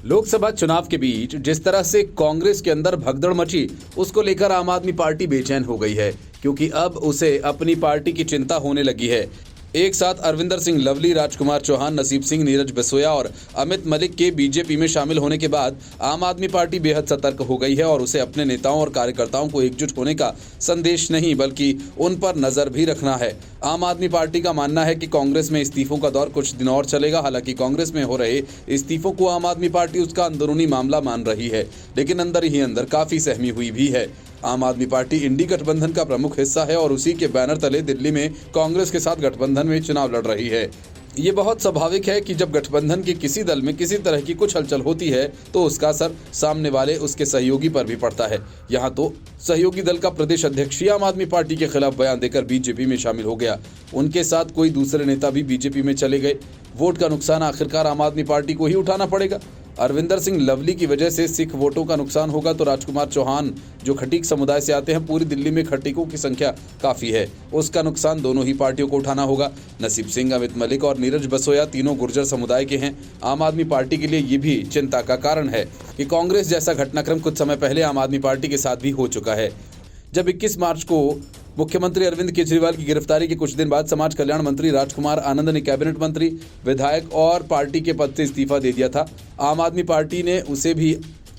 लोकसभा चुनाव के बीच जिस तरह से कांग्रेस के अंदर भगदड़ मची, उसको लेकर आम आदमी पार्टी बेचैन हो गई है, क्योंकि अब उसे अपनी पार्टी की चिंता होने लगी है। एक साथ अरविंदर सिंह लवली, राजकुमार चौहान, नसीब सिंह, नीरज बिसोया और अमित मलिक के बीजेपी में शामिल होने के बाद आम आदमी पार्टी बेहद सतर्क हो गई है और उसे अपने नेताओं और कार्यकर्ताओं को एकजुट होने का संदेश नहीं बल्कि उन पर नजर भी रखना है। आम आदमी पार्टी का मानना है कि कांग्रेस में इस्तीफों का दौर कुछ दिन और चलेगा। हालांकि कांग्रेस में हो रहे इस्तीफों को आम आदमी पार्टी उसका अंदरूनी मामला मान रही है, लेकिन अंदर ही अंदर काफी सहमी हुई भी है। आम आदमी पार्टी इंडी गठबंधन का प्रमुख हिस्सा है और उसी के बैनर तले दिल्ली में कांग्रेस के साथ गठबंधन में चुनाव लड़ रही है। ये बहुत स्वाभाविक है कि जब गठबंधन के किसी दल में किसी तरह की कुछ हलचल होती है तो उसका असर सामने वाले उसके सहयोगी पर भी पड़ता है। यहाँ तो सहयोगी दल का प्रदेश अध्यक्ष ही आम आदमी पार्टी के खिलाफ बयान देकर बीजेपी में शामिल हो गया। उनके साथ कोई दूसरे नेता भी बीजेपी में चले गए। वोट का नुकसान आखिरकार आम आदमी पार्टी को ही उठाना पड़ेगा। अरविंदर सिंह लवली की वजह से सिख वोटों का नुकसान होगा तो राजकुमार चौहान जो खटीक समुदाय से आते हैं, पूरी दिल्ली में खटीकों की संख्या काफ़ी है, उसका नुकसान दोनों ही पार्टियों को उठाना होगा। नसीब सिंह, अमित मलिक और नीरज बिसोया तीनों गुर्जर समुदाय के हैं। आम आदमी पार्टी के लिए ये भी चिंता का कारण है कि कांग्रेस जैसा घटनाक्रम कुछ समय पहले आम आदमी पार्टी के साथ भी हो चुका है। जब 21 मार्च को मुख्यमंत्री अरविंद केजरीवाल की गिरफ्तारी के कुछ दिन बाद समाज कल्याण मंत्री राजकुमार आनंद ने कैबिनेट मंत्री, विधायक और पार्टी के पद से इस्तीफा दे दिया था। आम आदमी पार्टी ने उसे भी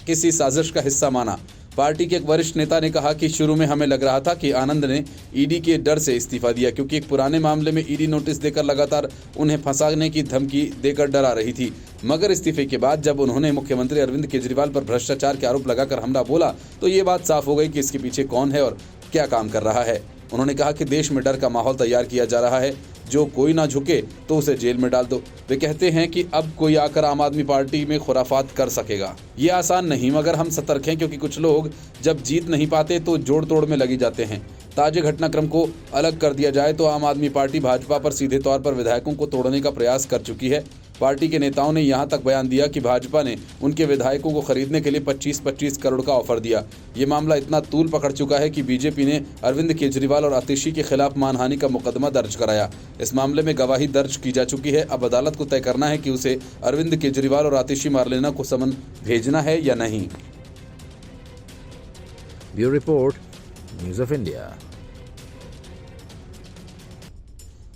किसी साजिश का हिस्सा माना। पार्टी के एक वरिष्ठ नेता ने कहा कि शुरू में हमें लग रहा था कि आनंद ने ईडी के डर से इस्तीफा दिया, क्योंकि एक पुराने मामले में ईडी नोटिस देकर लगातार उन्हें फंसाने की धमकी देकर डरा रही थी। मगर इस्तीफे के बाद जब उन्होंने मुख्यमंत्री अरविंद केजरीवाल पर भ्रष्टाचार के आरोप लगाकर हमला बोला तो ये बात साफ हो गई कि इसके पीछे कौन है और क्या काम कर रहा है। उन्होंने कहा कि देश में डर का माहौल तैयार किया जा रहा है, जो कोई ना झुके तो उसे जेल में डाल दो। वे कहते हैं कि अब कोई आकर आम आदमी पार्टी में खुराफात कर सकेगा। ये आसान नहीं, मगर हम सतर्क हैं, क्योंकि कुछ लोग जब जीत नहीं पाते तो जोड़ तोड़ में लगी जाते हैं। ताजे घटनाक्रम को अलग कर दिया जाए तो आम आदमी पार्टी भाजपा पर सीधे तौर पर विधायकों को तोड़ने का प्रयास कर चुकी है। पार्टी के नेताओं ने यहां तक बयान दिया कि भाजपा ने उनके विधायकों को खरीदने के लिए 25-25 करोड़ का ऑफर दिया। ये मामला इतना तूल पकड़ चुका है कि बीजेपी ने अरविंद केजरीवाल और आतिशी के खिलाफ मानहानि का मुकदमा दर्ज कराया। इस मामले में गवाही दर्ज की जा चुकी है। अब अदालत को तय करना है कि उसे अरविंद केजरीवाल और आतिशी मारलेना को समन भेजना है या नहीं। Bureau report, news of India.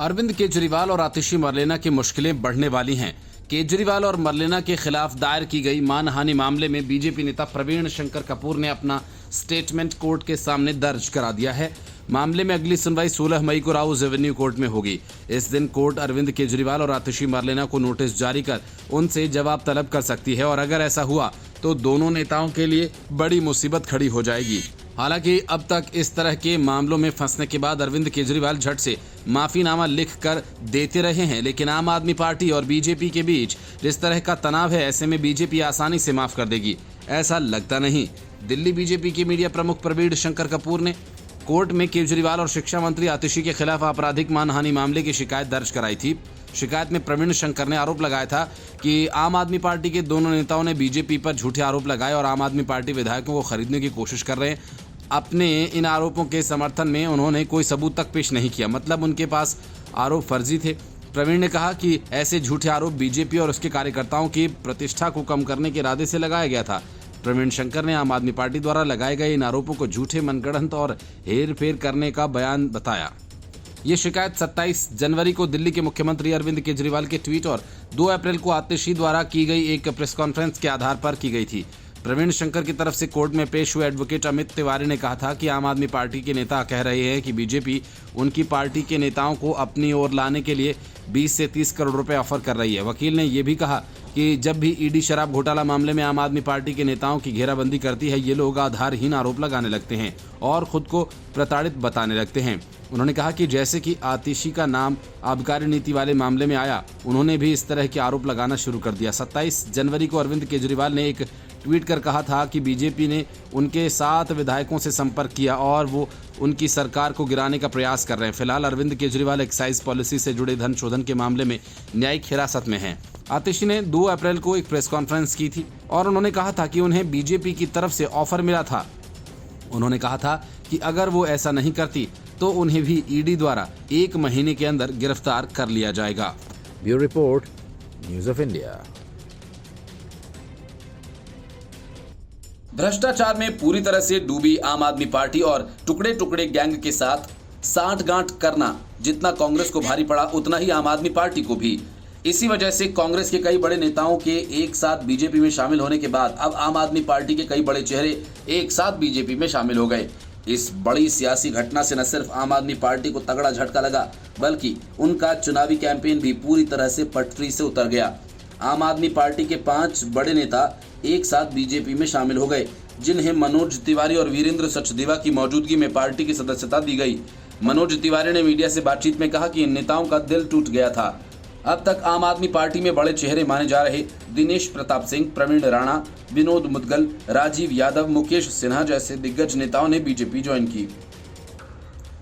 Arvind Kejriwal और आतिशी मरलेना की मुश्किलें बढ़ने वाली हैं। केजरीवाल और मरलेना के खिलाफ दायर की गई मानहानि मामले में बीजेपी नेता प्रवीण शंकर कपूर ने अपना स्टेटमेंट कोर्ट के सामने दर्ज करा दिया है। मामले में अगली सुनवाई 16 मई को राउज एवेन्यू कोर्ट में होगी। इस दिन कोर्ट अरविंद केजरीवाल और आतिशी मरलेना को नोटिस जारी कर उनसे जवाब तलब कर सकती है और अगर ऐसा हुआ तो दोनों नेताओं के लिए बड़ी मुसीबत खड़ी हो जाएगी। हालांकि अब तक इस तरह के मामलों में फंसने के बाद अरविंद केजरीवाल झट से माफीनामा लिख कर देते रहे हैं, लेकिन आम आदमी पार्टी और बीजेपी के बीच जिस तरह का तनाव है, ऐसे में बीजेपी आसानी से माफ कर देगी, ऐसा लगता नहीं। दिल्ली बीजेपी के मीडिया प्रमुख प्रवीण शंकर कपूर ने कोर्ट में केजरीवाल और शिक्षा मंत्री आतिशी के खिलाफ आपराधिक मानहानि मामले की शिकायत दर्ज कराई थी। शिकायत में प्रवीण शंकर ने आरोप लगाया था कि आम आदमी पार्टी के दोनों नेताओं ने बीजेपी पर झूठे आरोप लगाए और आम आदमी पार्टी विधायकों को खरीदने की कोशिश कर रहे हैं। अपने इन आरोपों के समर्थन में उन्होंने कोई सबूत तक पेश नहीं किया, मतलब उनके पास आरोप फर्जी थे। प्रवीण ने कहा कि ऐसे झूठे आरोप बीजेपी और उसके कार्यकर्ताओं की प्रतिष्ठा को कम करने के इरादे से लगाया गया था। प्रवीण शंकर ने आम आदमी पार्टी द्वारा लगाए गए इन आरोपों को झूठे, मनगढ़ंत और हेर-फेर करने का बयान बताया। ये शिकायत 27 जनवरी को दिल्ली के मुख्यमंत्री अरविंद केजरीवाल के ट्वीट और 2 अप्रैल को आतिशी द्वारा की गई एक प्रेस कॉन्फ्रेंस के आधार पर की गई थी। प्रवीण शंकर की तरफ से कोर्ट में पेश हुए एडवोकेट अमित तिवारी ने कहा था कि आम आदमी पार्टी के नेता कह रहे हैं कि बीजेपी उनकी पार्टी के नेताओं को अपनी ओर लाने के लिए 20 से 30 करोड़ रुपए ऑफर कर रही है। वकील ने यह भी कहा कि जब भी ईडी शराब घोटाला मामले में आम आदमी पार्टी के नेताओं की घेराबंदी करती है, ये लोग आधारहीन आरोप लगाने लगते हैं और खुद को प्रताड़ित बताने लगते हैं। उन्होंने कहा कि जैसे कि आतिशी का नाम आबकारी नीति वाले मामले में आया, उन्होंने भी इस तरह के आरोप लगाना शुरू कर दिया। 27 जनवरी को अरविंद केजरीवाल ने एक ट्वीट कर कहा था कि बीजेपी ने उनके 7 विधायकों से संपर्क किया और वो उनकी सरकार को गिराने का प्रयास कर रहे हैं। फिलहाल अरविंद केजरीवाल एक्साइज पॉलिसी से जुड़े धन शोधन के मामले में न्यायिक हिरासत में हैं। आतिशी ने 2 अप्रैल को एक प्रेस कॉन्फ्रेंस की थी और उन्होंने कहा था कि उन्हें बीजेपी की तरफ से ऑफर मिला था। उन्होंने कहा था कि अगर वो ऐसा नहीं करती तो उन्हें भी ईडी द्वारा 1 महीने के अंदर गिरफ्तार कर लिया जाएगा। Bureau report, news of India. भ्रष्टाचार में पूरी तरह से डूबी आम आदमी पार्टी और टुकड़े टुकड़े गैंग के साथ सांठगांठ करना जितना कांग्रेस को भारी पड़ा उतना ही आम आदमी पार्टी को भी। इसी वजह से कांग्रेस के कई बड़े नेताओं के एक साथ बीजेपी में शामिल होने के बाद अब आम आदमी पार्टी के कई बड़े चेहरे एक साथ बीजेपी में शामिल हो गए। इस बड़ी सियासी घटना से न सिर्फ आम आदमी पार्टी को तगड़ा झटका लगा बल्कि उनका चुनावी कैंपेन भी पूरी तरह से पटरी से उतर गया। आम आदमी पार्टी के 5 बड़े नेता एक साथ बीजेपी में शामिल हो गए, जिन्हें मनोज तिवारी और वीरेंद्र सचदेवा की मौजूदगी में पार्टी की सदस्यता दी गई। मनोज तिवारी ने मीडिया से बातचीत में कहा कि इन नेताओं का दिल टूट गया था। अब तक आम आदमी पार्टी में बड़े चेहरे माने जा रहे दिनेश प्रताप सिंह, प्रवीण राणा, विनोद मुदगल, राजीव यादव, मुकेश सिन्हा जैसे दिग्गज नेताओं ने बीजेपी ज्वाइन की।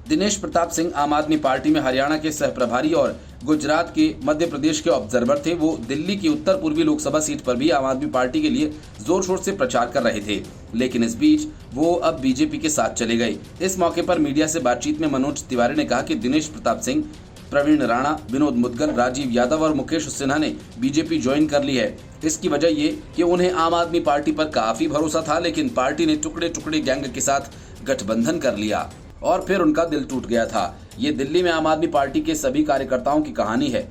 दिनेश प्रताप सिंह आम आदमी पार्टी में हरियाणा के सह प्रभारी और गुजरात के मध्य प्रदेश के ऑब्जर्वर थे। वो दिल्ली की उत्तर पूर्वी लोकसभा सीट पर भी आम आदमी पार्टी के लिए जोर शोर से प्रचार कर रहे थे, लेकिन इस बीच वो अब बीजेपी के साथ चले गए। इस मौके पर मीडिया से बातचीत में मनोज तिवारी ने कहा कि दिनेश प्रताप सिंह, प्रवीण राणा, विनोद मुदगल, राजीव यादव और मुकेश सिन्हा ने बीजेपी ज्वाइन कर ली है। इसकी वजह ये कि उन्हें आम आदमी पार्टी पर काफी भरोसा था, लेकिन पार्टी ने टुकड़े टुकड़े गैंग के साथ गठबंधन कर लिया और फिर उनका दिल टूट गया था। ये दिल्ली में आम आदमी पार्टी के सभी कार्यकर्ताओं की कहानी है।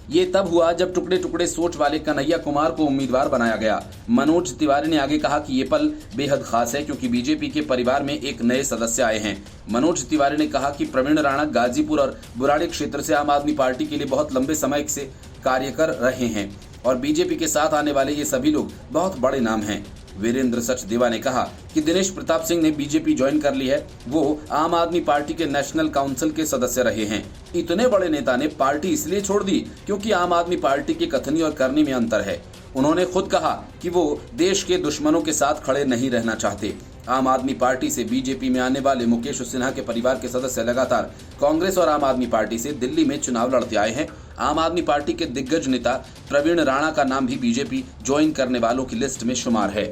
ये तब हुआ जब टुकड़े टुकड़े सोच वाले कन्हैया कुमार को उम्मीदवार बनाया गया। मनोज तिवारी ने आगे कहा कि ये पल बेहद खास है क्योंकि बीजेपी के परिवार में एक नए सदस्य आए हैं। मनोज तिवारी ने कहा कि प्रवीण राणा गाजीपुर और बुराड़ी क्षेत्र से आम आदमी पार्टी के लिए बहुत लंबे समय से कार्य कर रहे हैं और बीजेपी के साथ आने वाले ये सभी लोग बहुत बड़े नाम हैं। वीरेंद्र सचदेवा ने कहा कि दिनेश प्रताप सिंह ने बीजेपी ज्वाइन कर ली है। वो आम आदमी पार्टी के नेशनल काउंसिल के सदस्य रहे हैं। इतने बड़े नेता ने पार्टी इसलिए छोड़ दी क्योंकि आम आदमी पार्टी की कथनी और करनी में अंतर है। उन्होंने खुद कहा कि वो देश के दुश्मनों के साथ खड़े नहीं रहना चाहते। आम आदमी पार्टी से बीजेपी में आने वाले मुकेश सिन्हा के परिवार के सदस्य लगातार कांग्रेस और आम आदमी पार्टी से दिल्ली में चुनाव लड़ते आए हैं। आम आदमी पार्टी के दिग्गज नेता प्रवीण राणा का नाम भी बीजेपी ज्वाइन करने वालों की लिस्ट में शुमार है।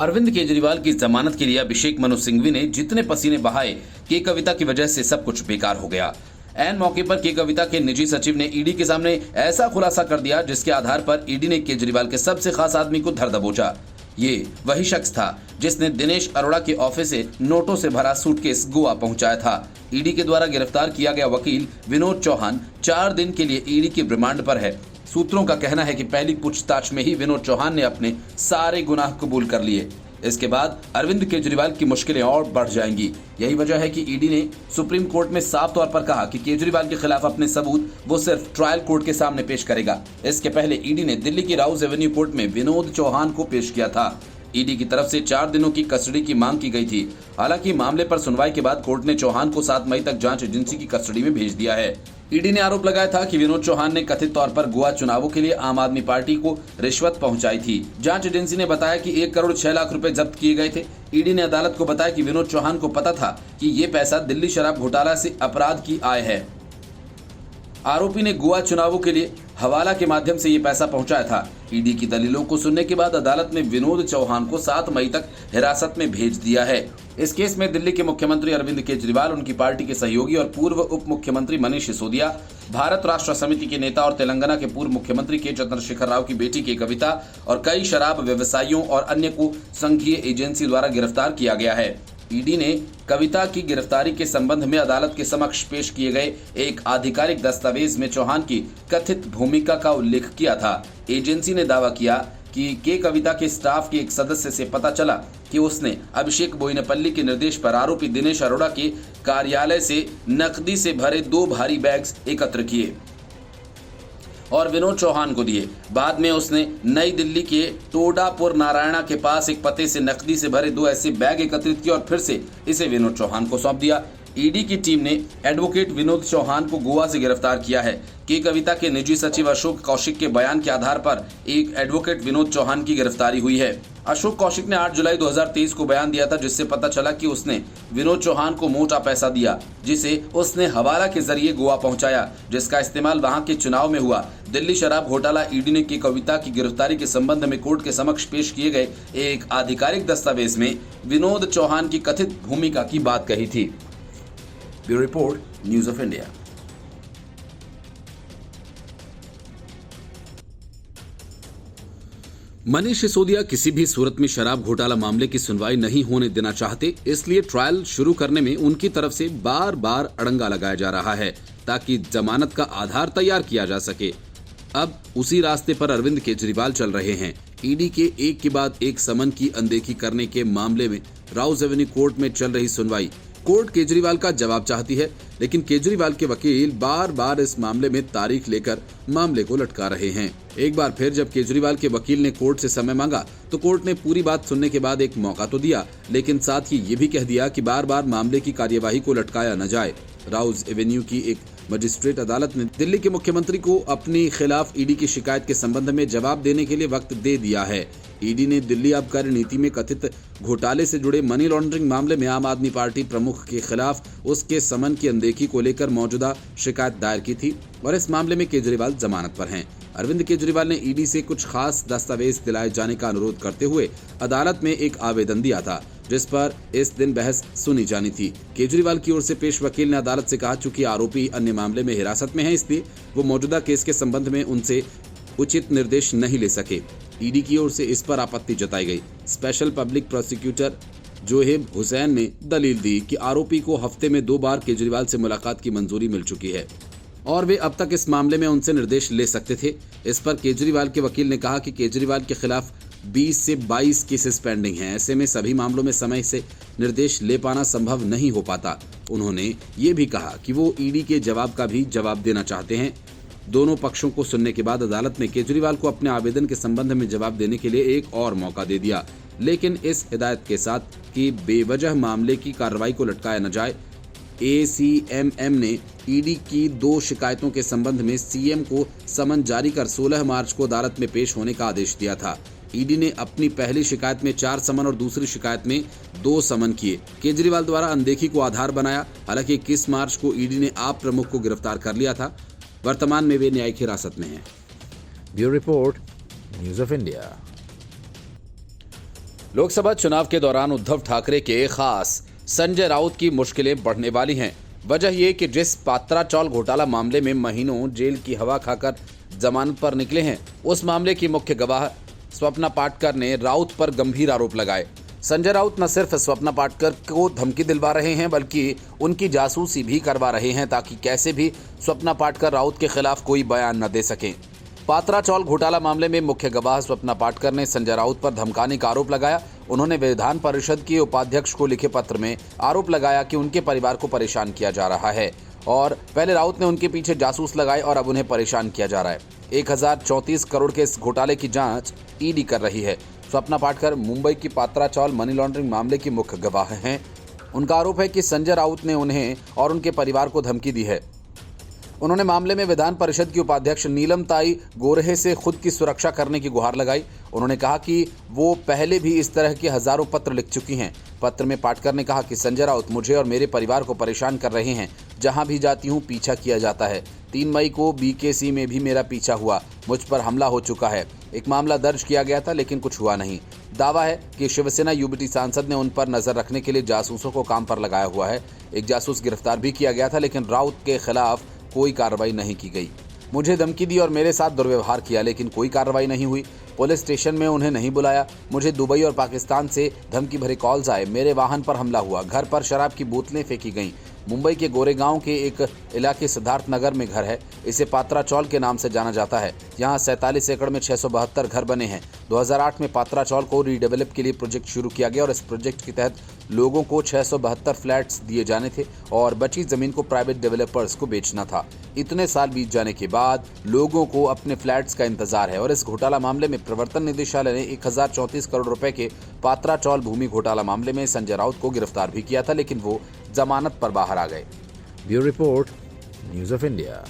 अरविंद केजरीवाल की जमानत के लिए अभिषेक मनु सिंघवी ने जितने पसीने बहाए के कविता की वजह से सब कुछ बेकार हो गया। ऐन मौके पर के कविता के निजी सचिव ने ईडी के सामने ऐसा खुलासा कर दिया जिसके आधार पर ईडी ने केजरीवाल के सबसे खास आदमी को धर दबोचा। ये वही शख्स था जिसने दिनेश अरोड़ा के ऑफिस से नोटों से भरा सूटकेस गोवा पहुंचाया था। ईडी के द्वारा गिरफ्तार किया गया वकील विनोद चौहान 4 दिन के लिए ईडी के रिमांड पर है। सूत्रों का कहना है कि पहली पूछताछ में ही विनोद चौहान ने अपने सारे गुनाह कबूल कर लिए। इसके बाद अरविंद केजरीवाल की मुश्किलें और बढ़ जाएंगी। यही वजह है कि ईडी ने सुप्रीम कोर्ट में साफ तौर पर कहा कि केजरीवाल के खिलाफ अपने सबूत वो सिर्फ ट्रायल कोर्ट के सामने पेश करेगा। इसके पहले ईडी ने दिल्ली की राउज एवेन्यू कोर्ट में विनोद चौहान को पेश किया था। ईडी की तरफ से 4 दिनों की कस्टडी की मांग की गई थी। हालांकि मामले पर सुनवाई के बाद कोर्ट ने चौहान को 7 मई तक जांच एजेंसी की कस्टडी में भेज दिया है। ईडी ने आरोप लगाया था कि विनोद चौहान ने कथित तौर पर गोवा चुनावों के लिए आम आदमी पार्टी को रिश्वत पहुंचाई थी। जांच एजेंसी ने बताया कि 1 करोड़ 6 लाख रुपए जब्त किए गए थे। ईडी ने अदालत को बताया कि विनोद चौहान को पता था कि ये पैसा दिल्ली शराब घोटाला से अपराध की आय है। आरोपी ने गोवा चुनावों के लिए हवाला के माध्यम से ये पैसा पहुंचाया था। ईडी की दलीलों को सुनने के बाद अदालत ने विनोद चौहान को 7 मई तक हिरासत में भेज दिया है। इस केस में दिल्ली के मुख्यमंत्री अरविंद केजरीवाल, उनकी पार्टी के सहयोगी और पूर्व उप मुख्यमंत्री मनीष सिसोदिया, भारत राष्ट्र समिति के नेता और तेलंगाना के पूर्व मुख्यमंत्री के चंद्रशेखर राव की बेटी के कविता और कई शराब व्यवसायियों और अन्य को संघीय एजेंसी द्वारा गिरफ्तार किया गया है। ईडी ने कविता की गिरफ्तारी के संबंध में अदालत के समक्ष पेश किए गए एक आधिकारिक दस्तावेज में चौहान की कथित भूमिका का उल्लेख किया था। एजेंसी ने दावा किया कि के कविता के स्टाफ के एक सदस्य से पता चला कि उसने अभिषेक बोयिनपल्ली के निर्देश पर आरोपी दिनेश अरोड़ा के कार्यालय से नकदी से भरे 2 भारी बैग्स एकत्र किए और विनोद चौहान को दिए। बाद में उसने नई दिल्ली के टोडापुर नारायणा के पास एक पते से नकदी से भरे 2 ऐसे बैग एकत्रित किए और फिर से इसे विनोद चौहान को सौंप दिया। ईडी की टीम ने एडवोकेट विनोद चौहान को गोवा से गिरफ्तार किया है। के कविता के निजी सचिव अशोक कौशिक के बयान के आधार पर एक एडवोकेट विनोद चौहान की गिरफ्तारी हुई है। अशोक कौशिक ने 8 जुलाई 2023 को बयान दिया था, जिससे पता चला कि उसने विनोद चौहान को मोटा पैसा दिया, जिसे उसने हवाला के जरिए गोवा पहुंचाया, जिसका इस्तेमाल वहां के चुनाव में हुआ। दिल्ली शराब घोटाला ईडी ने के कविता की गिरफ्तारी के संबंध में कोर्ट के समक्ष पेश किए गए एक आधिकारिक दस्तावेज में विनोद चौहान की कथित भूमिका की बात कही थी। Bureau report, news of India. Manish Sisodia किसी भी सूरत में शराब घोटाला मामले की सुनवाई नहीं होने देना चाहते, इसलिए ट्रायल शुरू करने में उनकी तरफ से बार बार अड़ंगा लगाया जा रहा है ताकि जमानत का आधार तैयार किया जा सके। अब उसी रास्ते पर अरविंद केजरीवाल चल रहे हैं। ईडी के एक के बाद एक समन की अनदेखी करने के मामले में राउज एवेन्यू कोर्ट में चल रही सुनवाई। कोर्ट केजरीवाल का जवाब चाहती है, लेकिन केजरीवाल के वकील बार बार इस मामले में तारीख लेकर मामले को लटका रहे हैं। एक बार फिर जब केजरीवाल के वकील ने कोर्ट से समय मांगा तो कोर्ट ने पूरी बात सुनने के बाद एक मौका तो दिया, लेकिन साथ ही ये भी कह दिया कि बार बार मामले की कार्यवाही को लटकाया न जाए। राउज एवेन्यू की एक मजिस्ट्रेट अदालत ने दिल्ली के मुख्यमंत्री को अपने खिलाफ ईडी की शिकायत के संबंध में जवाब देने के लिए वक्त दे दिया है। ईडी ने दिल्ली आबकारी नीति में कथित घोटाले से जुड़े मनी लॉन्ड्रिंग मामले में आम आदमी पार्टी प्रमुख के खिलाफ उसके समन की अनदेखी को लेकर मौजूदा शिकायत दायर की थी और इस मामले में केजरीवाल जमानत पर हैं। अरविंद केजरीवाल ने ईडी से कुछ खास दस्तावेज दिलाए जाने का अनुरोध करते हुए अदालत में एक आवेदन दिया था, जिस पर इस दिन बहस सुनी जानी थी। केजरीवाल की ओर से पेश वकील ने अदालत से कहा, चूंकि आरोपी अन्य मामले में हिरासत में है, इसलिए वो मौजूदा केस के संबंध में उनसे उचित निर्देश नहीं ले सके। ईडी की ओर से इस पर आपत्ति जताई गई। Special public prosecutor Zoheb Hussain ने दलील दी कि आरोपी को हफ्ते में 2 बार केजरीवाल से मुलाकात की मंजूरी मिल चुकी है और वे अब तक इस मामले में उनसे निर्देश ले सकते थे। इस पर केजरीवाल के वकील ने कहा कि केजरीवाल के खिलाफ 20 से 22 केसेस पेंडिंग हैं, ऐसे में सभी मामलों में समय से निर्देश ले पाना संभव नहीं हो पाता। उन्होंने ये भी कहा कि वो ईडी के जवाब का भी जवाब देना चाहते हैं। दोनों पक्षों को सुनने के बाद अदालत ने केजरीवाल को अपने आवेदन के संबंध में जवाब देने के लिए एक और मौका दे दिया, लेकिन इस हिदायत के साथ कि बेवजह मामले की कार्रवाई को लटकाया न जाए। ACMM ने ईडी की 2 शिकायतों के संबंध में सीएम को समन जारी कर 16 मार्च को अदालत में पेश होने का आदेश दिया था। ईडी ने अपनी पहली शिकायत में 4 समन और दूसरी शिकायत में 2 समन किए। केजरीवाल द्वारा अनदेखी को आधार बनाया। हालांकि 21 मार्च को ईडी ने आप प्रमुख को गिरफ्तार कर लिया था। वर्तमान में वे न्यायिक हिरासत में हैं। Bureau report, news of India. Lok Sabha चुनाव के दौरान उद्धव ठाकरे के खास संजय राउत की मुश्किलें बढ़ने वाली हैं। वजह ये कि जिस पात्रा चौल घोटाला मामले में महीनों जेल की हवा खाकर जमानत पर निकले हैं, उस मामले की मुख्य गवाह स्वप्ना पाटकर ने राउत पर गंभीर आरोप लगाए। संजय राउत न सिर्फ स्वप्ना पाटकर को धमकी दिलवा रहे हैं, बल्कि उनकी जासूसी भी करवा रहे हैं ताकि कैसे भी स्वप्ना पाटकर राउत के खिलाफ कोई बयान न दे सकें। पात्रा चौल घोटाला मामले में मुख्य गवाह स्वप्ना पाटकर ने संजय राउत पर धमकाने का आरोप लगाया। उन्होंने विधान परिषद के उपाध्यक्ष को लिखे पत्र में आरोप लगाया कि उनके परिवार को परेशान किया जा रहा है और पहले राउत ने उनके पीछे जासूस लगाए और अब उन्हें परेशान किया जा रहा है। 1034 करोड़ के इस घोटाले की जांच ईडी कर रही है। स्वप्ना पाटकर मुंबई की पात्रा चौल मनी लॉन्ड्रिंग मामले की मुख्य गवाह हैं। उनका आरोप है कि संजय राउत ने उन्हें और उनके परिवार को धमकी दी है। उन्होंने मामले में विधान परिषद की उपाध्यक्ष नीलम ताई गोरहे से खुद की सुरक्षा करने की गुहार लगाई। उन्होंने कहा कि वो पहले भी इस तरह के हजारों पत्र लिख चुकी हैं। पत्र में पाटकर ने कहा कि संजय राउत मुझे और मेरे परिवार को परेशान कर रहे हैं। जहां भी जाती हूं पीछा किया जाता है। 3 मई को BKC में भी मेरा पीछा हुआ। मुझ पर हमला हो चुका है। एक मामला दर्ज किया गया था, लेकिन कुछ हुआ नहीं। दावा है कि शिवसेना UBT सांसद ने उन पर नजर रखने के लिए जासूसों को काम पर लगाया हुआ है। एक जासूस गिरफ्तार भी किया गया था, लेकिन राउत के खिलाफ कोई कार्रवाई नहीं की गई। मुझे धमकी दी और मेरे साथ दुर्व्यवहार किया, लेकिन कोई कार्रवाई नहीं हुई। पुलिस स्टेशन में उन्हें नहीं बुलाया। मुझे दुबई और पाकिस्तान से धमकी भरे कॉल्स आए। मेरे वाहन पर हमला हुआ। घर पर शराब की बोतलें फेंकी गईं। मुंबई के गोरेगांव के एक इलाके सिद्धार्थ नगर में घर है। इसे पात्रा चौल के नाम से जाना जाता है। यहाँ 47 एकड़ में 672 घर बने हैं। 2008 में पात्रा चौल को रीडेवलप के लिए प्रोजेक्ट शुरू किया गया और इस प्रोजेक्ट के तहत लोगों को 672 फ्लैट्स दिए जाने थे और बची जमीन को प्राइवेट डेवलपर्स को बेचना था। इतने साल बीत जाने के बाद लोगों को अपने फ्लैट्स का इंतजार है और इस घोटाला मामले में प्रवर्तन निदेशालय ने 1034 करोड़ रुपए के पात्रा चौल भूमि घोटाला मामले में संजय राउत को गिरफ्तार भी किया था, लेकिन वो जमानत पर बाहर आ गए। Bureau report, news of India.